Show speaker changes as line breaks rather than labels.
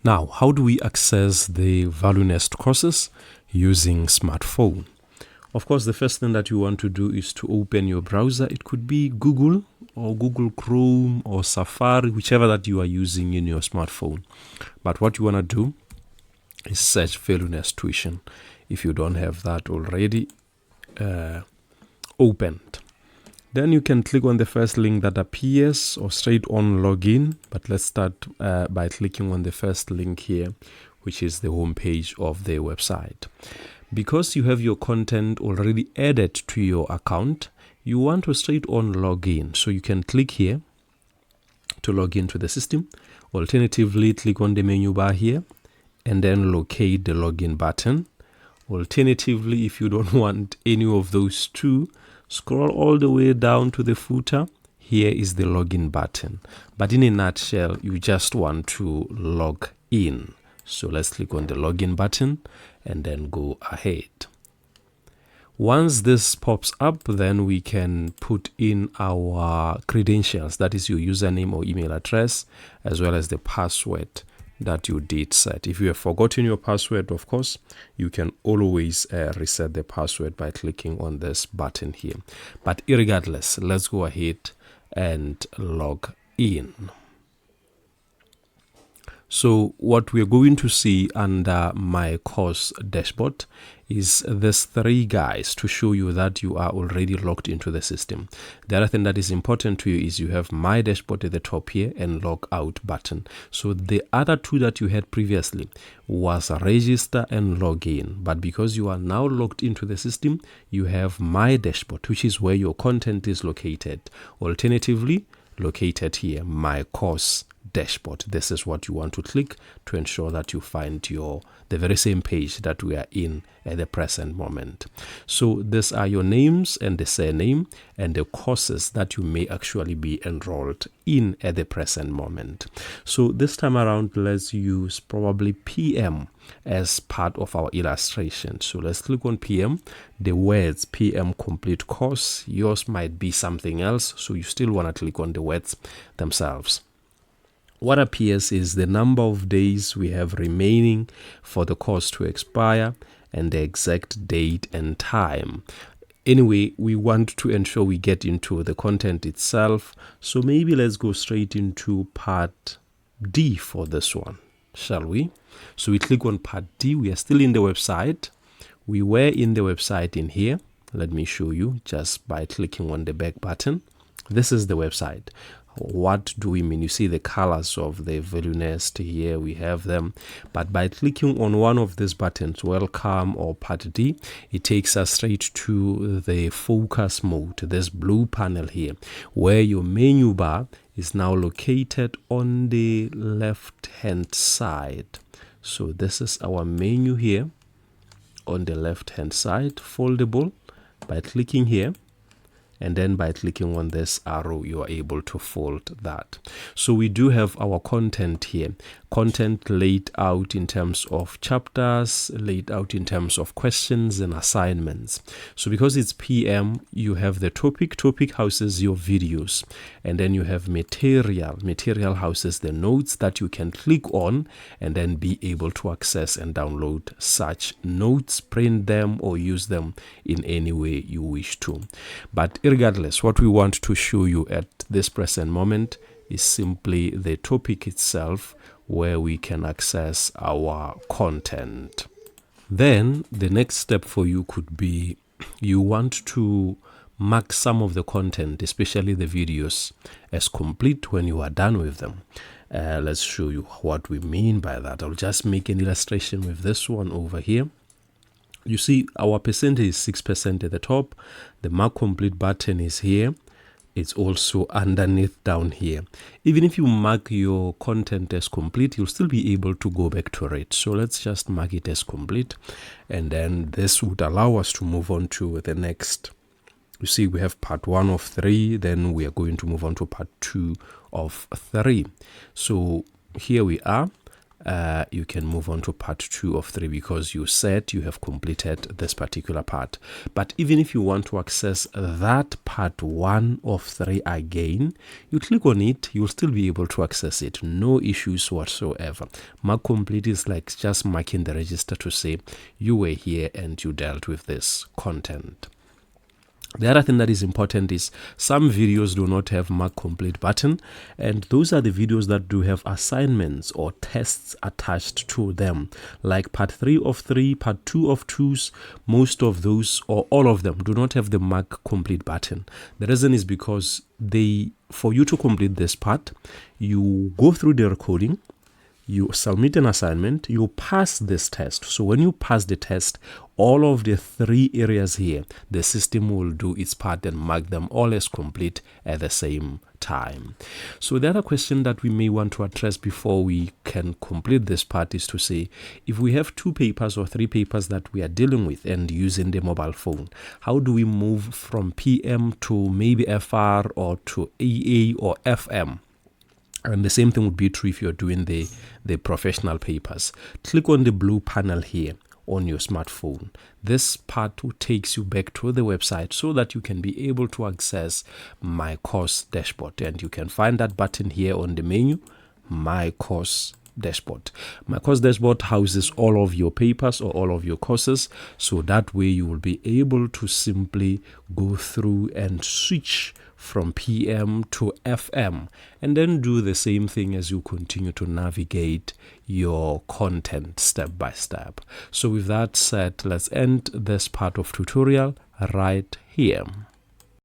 Now, how do we access the ValueNest courses using smartphone? Of course, the first thing that you want to do is to open your browser. It could be Google or Google Chrome or Safari, whichever that you are using in your smartphone. But what you want to do is search ValueNest Tuition if you don't have that already opened. Then you can click on the first link that appears or straight on login. But let's start by clicking on the first link here, which is the home page of the website. Because you have your content already added to your account, you want to straight on login. So you can click here to log into the system. Alternatively, click on the menu bar here and then locate the login button. Alternatively, if you don't want any of those two, scroll all the way down to the footer. Here is the login button. But in a nutshell, you just want to log in. So let's click on the login button and then go ahead. Once this pops up, then we can put in our credentials. That is your username or email address, as well as the password that you did set. If you have forgotten your password, of course, you can always reset the password by clicking on this button here. But irregardless, let's go ahead and log in. So what we're going to see under my course dashboard is these three guys to show you that you are already logged into the system. The other thing that is important to you is you have my dashboard at the top here and log out button. So the other two that you had previously was register and log in. But because you are now logged into the system, you have my dashboard, which is where your content is located. Alternatively, located here, my course dashboard. This is what you want to click to ensure that you find the very same page that we are in at the present moment. So these are your names and the surname and the courses that you may actually be enrolled in at the present moment. So this time around, let's use probably PM as part of our illustration. So let's click on PM. The words PM complete course. Yours might be something else, so you still want to click on the words themselves. What appears is the number of days we have remaining for the course to expire and the exact date and time. Anyway, we want to ensure we get into the content itself. So maybe let's go straight into part D for this one, shall we? So we click on part D. We are still in the website. We were in the website in here. Let me show you just by clicking on the back button. This is the website. What do we mean? You see the colors of the ValueNest here, we have them. But by clicking on one of these buttons, welcome or part D, it takes us straight to the focus mode, this blue panel here, where your menu bar is now located on the left hand side. So this is our menu here on the left hand side, foldable. By clicking here, and then by clicking on this arrow, you are able to fold that. So we do have our content here. Content laid out in terms of chapters, laid out in terms of questions and assignments. So because it's PM, you have the topic. Topic houses your videos. And then you have material. Material houses the notes that you can click on and then be able to access and download such notes, print them, or use them in any way you wish to. But regardless, what we want to show you at this present moment is simply the topic itself, where we can access our content. Then the next step for you could be you want to mark some of the content, especially the videos, as complete when you are done with them. Let's show you what we mean by that. I'll just make an illustration with this one over here. You see our percentage is 6% at the top. The mark complete button is here. It's also underneath down here. Even if you mark your content as complete, you'll still be able to go back to it. So let's just mark it as complete. And then this would allow us to move on to the next. You see, we have part 1 of 3. Then we are going to move on to part 2 of 3. So here we are. you can move on to part 2 of 3 because you said you have completed this particular part. But even if you want to access that part 1 of 3 again, you click on it, you'll still be able to access it. No issues whatsoever. Mark complete is like just marking the register to say you were here and you dealt with this content. The other thing that is important is some videos do not have mark complete button, and those are the videos that do have assignments or tests attached to them, like part 3 of 3, part 2 of 2s. Most of those or all of them do not have the mark complete button. The reason is because for you to complete this part, you go through the recording, you submit an assignment, you pass this test. So when you pass the test, all of the 3 areas here, the system will do its part and mark them all as complete at the same time. So the other question that we may want to address before we can complete this part is to say, if we have 2 papers or 3 papers that we are dealing with and using the mobile phone, how do we move from PM to maybe FR or to AA or FM? And the same thing would be true if you're doing the professional papers. Click on the blue panel here on your smartphone. This part takes you back to the website so that you can be able to access My Course Dashboard. And you can find that button here on the menu, My Course Dashboard. My Course Dashboard houses all of your papers or all of your courses, so that way you will be able to simply go through and switch from PM to FM, and then do the same thing as you continue to navigate your content step by step. So with that said, let's end this part of tutorial right here.